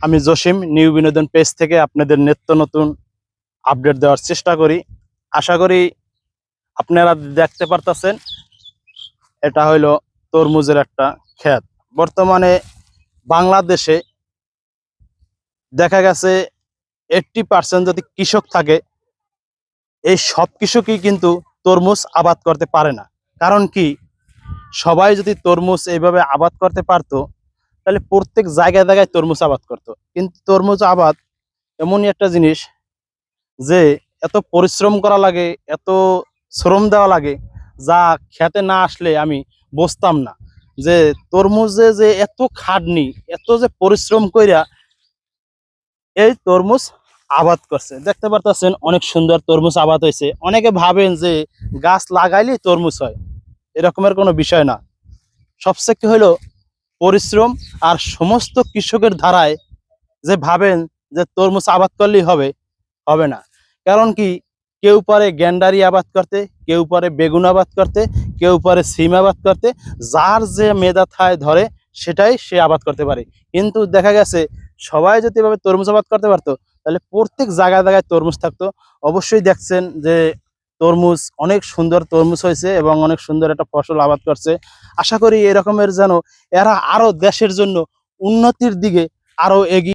আমি জসিম নিউ বিনোদন পেজ থেকে আপনাদের নিত্য নতুন আপডেট দেওয়ার চেষ্টা করি। আশা করি আপনারা দেখতে পারতেছেন এটা হইলো তরমুজের একটা ক্ষেত। বর্তমানে বাংলাদেশে দেখা গেছে 80% যদি কৃষক থাকে, এই সব কৃষকই কিন্তু তরমুজ আবাদ করতে পারে না। কারণ কি, সবাই যদি তরমুজ এইভাবে আবাদ করতে পারতো তাহলে প্রত্যেক জায়গায় জায়গায় তরমুজ আবাদ করতো। কিন্তু তরমুজ আবাদ এমনই একটা জিনিস যে এত পরিশ্রম করা লাগে, এত শ্রম দেওয়া লাগে, যা খেতে না আসলে আমি বুঝতাম না যে তরমুজে যে এত খাটনি, এত যে পরিশ্রম কইরা এই তরমুজ আবাদ করছে। দেখতে পারতেছেন অনেক সুন্দর তরমুজ আবাদ হয়েছে। অনেকে ভাবেন যে গাছ লাগাইলেই তরমুজ হয়, এরকমের কোনো বিষয় না। সবচেয়ে হলো পরিশ্রম। আর সমস্ত কৃষকের ধারায় যে ভাবেন যে তরমুজ আবাদ করলেই হবে, হবে না। কারণ কি, কেউ পারে গ্যান্ডারি আবাদ করতে, কেউ পারে বেগুন আবাদ করতে, কেউ পারে সিম আবাদ করতে। যার যে মেধা থায় ধরে সেটাই সে আবাদ করতে পারে। কিন্তু দেখা গেছে সবাই যদি এভাবে তরমুজ আবাদ করতে পারতো তাহলে প্রত্যেক জায়গায় জায়গায় তরমুজ থাকতো। অবশ্যই দেখছেন যে তরমুজ অনেক সুন্দর তরমুজ হয়েছে এবং অনেক সুন্দর একটা ফসল আবাদ করছে। আশা করি এরকমের যেন এরা আরো দেশের জন্য উন্নতির দিকে আরো এগিয়ে